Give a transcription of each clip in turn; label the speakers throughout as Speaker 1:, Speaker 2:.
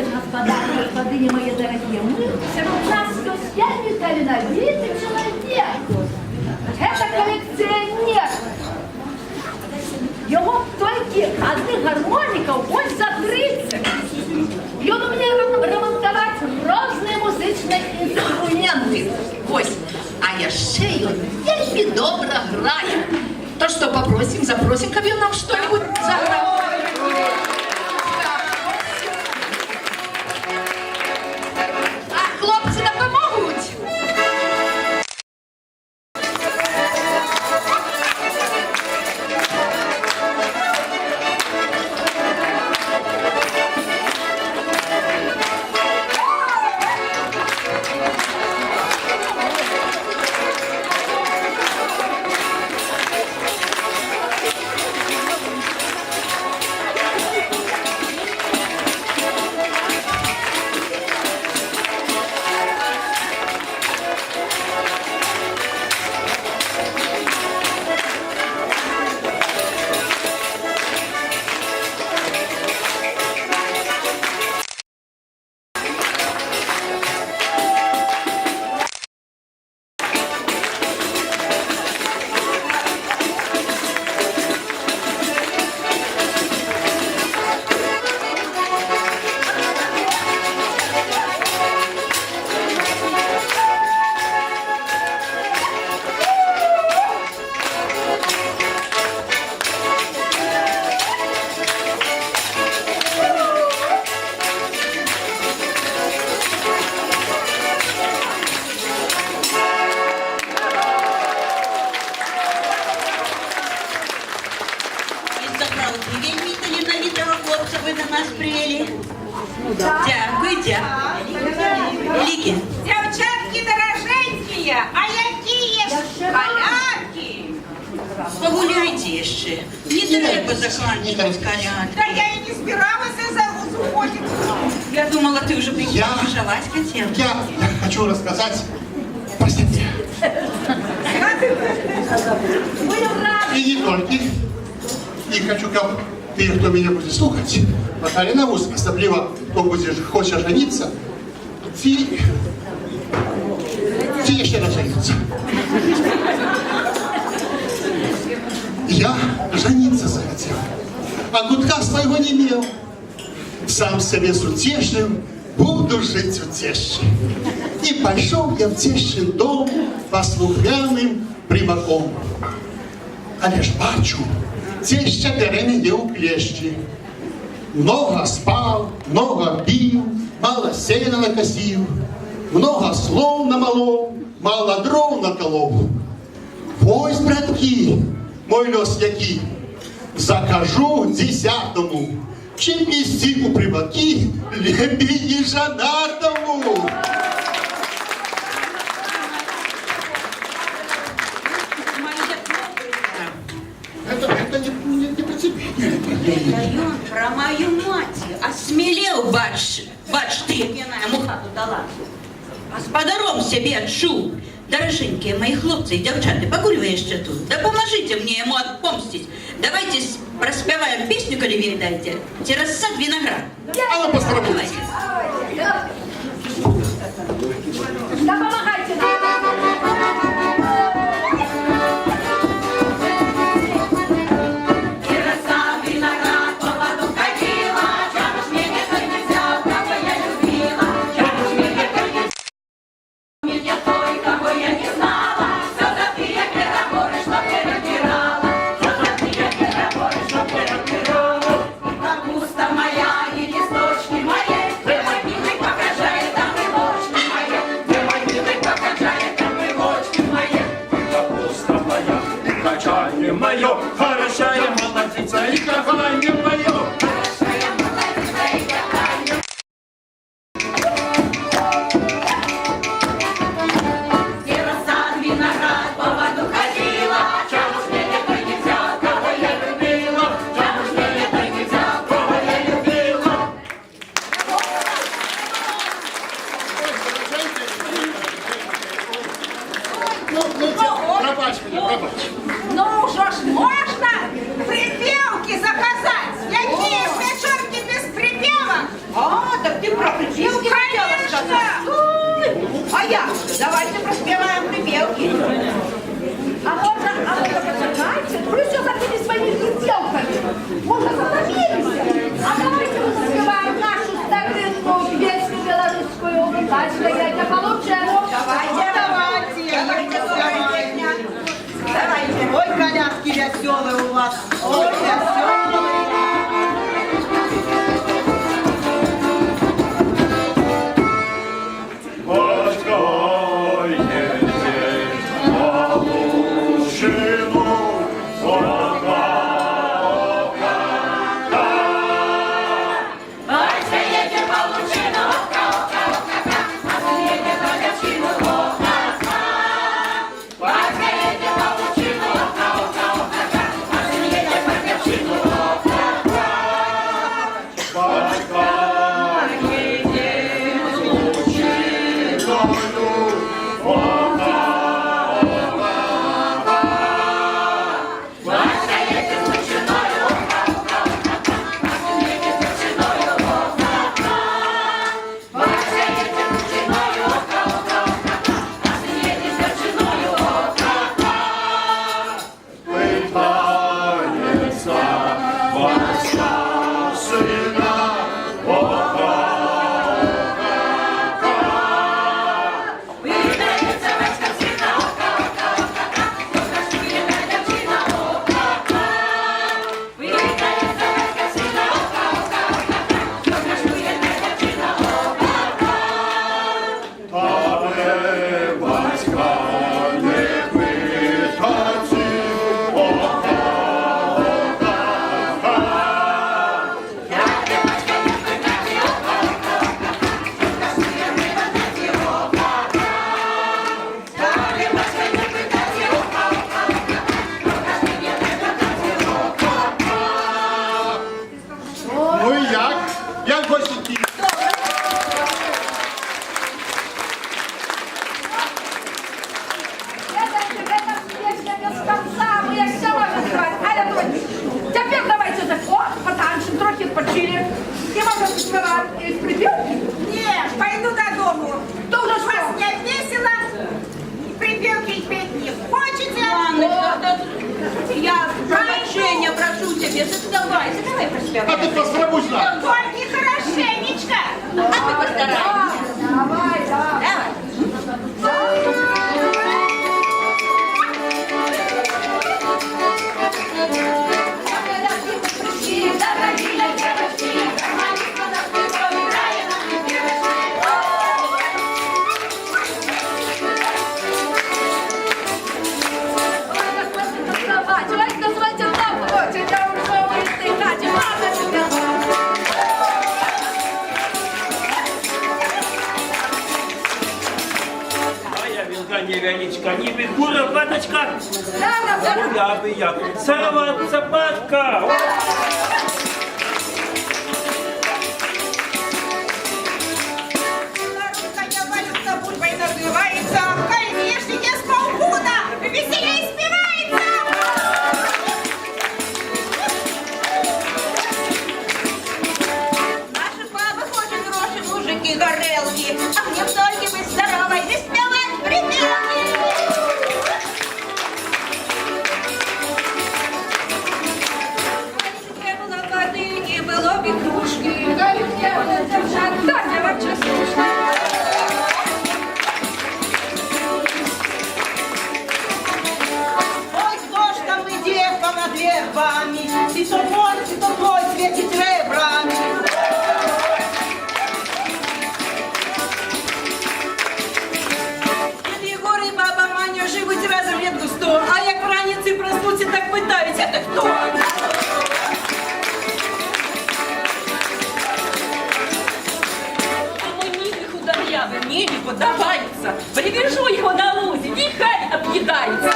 Speaker 1: Итак, господа и господыни мои дорогие, мы среди нас весьма талановитый человек. Это коллекционер. Его только одних гармоников ось за 30. И он умеет ремонтовать разные музычные инструменты.
Speaker 2: Ось, а яшчэ ён вельмі добра грае. То что, попросим, запросим, каб ён нам что-нибудь заграў. А хлопцы дапамогуць.
Speaker 3: Вельми талановитого хлопца вы на нас привели. Дякую, дякую. Ліки.
Speaker 4: Дівчатки дороженькие, а якие ж колядки?
Speaker 3: Погуляйте ще. Не треба захланчивать колядки.
Speaker 4: Да я и не збиралася за уходить.
Speaker 3: Я думала, ты уже прикушевать хотел.
Speaker 5: Я хочу рассказать про себя. И не только. И хочу, как ты, кто меня будет слухать, пошли на вуз, особливо, кто будешь, хочешь жениться, ты еще раз жениться. Я жениться захотел, а гудка своего не имел. Сам себе с утешным буду жить утешным. И пошел я в тещин дом послухляным примаком. Але ж бачу, теща бере мене у клещі. Много спав, много пів, мало сена накосив, много слов намолов, мало дров наколов. Ось, братки, мой лес який, закажу 10-му, чим вести у примаки, лебеді жанатому. Это не про тебя.
Speaker 3: Это он про мою мать. Осмелел, бач ты, я ему хату дала. Господаром себе отшул. Дороженькие мои хлопцы и девчата, погуливай еще тут. Да поможите мне ему отпомстить. Давайте проспеваем песню, коли вы дайте. Террасад виноград.
Speaker 5: А ну постарайтесь.
Speaker 1: Да помогайте нам.
Speaker 4: Капуста моя и листочки
Speaker 1: припевки?
Speaker 4: Нет, пойду до дому.
Speaker 1: То уже
Speaker 4: Вас
Speaker 1: что?
Speaker 4: не весело, и припевки петь не хочете.
Speaker 3: Анночка, да я прощения прошу тебя, давай проспевай.
Speaker 5: А ты посрамусь-на!
Speaker 4: Только хорошенечко.
Speaker 3: А мы постараемся.
Speaker 1: Давай, да.
Speaker 3: Давай.
Speaker 6: Моя вилка невеличка, ніби куропаточка, гуля би як сова-цапатка.
Speaker 4: Народная валюта бульбой называется. Конечно, не с полгода. Веселей спевается.
Speaker 3: Наши бабы ходят гроши, мужики горелки, а мне только быть здоровой и спевать припевки. Не было воды, не было петрушки,
Speaker 1: Таня вообще слушай.
Speaker 7: Ой, кто ж там иде понад вербами, и то твой светит ребрами.
Speaker 3: Дід Єгор і баба Маня живуть разом лет 100, а як вранці проснуться, так питають, це хто? А мені худор'явий мені не подобається. Привяжу його на лузі, нехай об'їдається.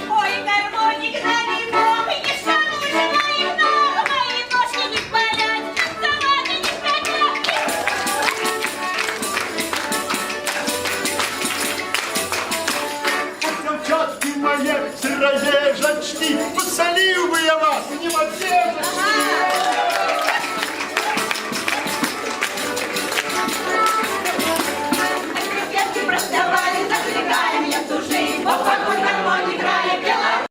Speaker 4: Ой, гармоник на limon, и не стану уже моих ног, мои ножки не болят, собаки не хотят.
Speaker 5: Девчатки мои, сыроежечки, посолил бы я вас, не вообще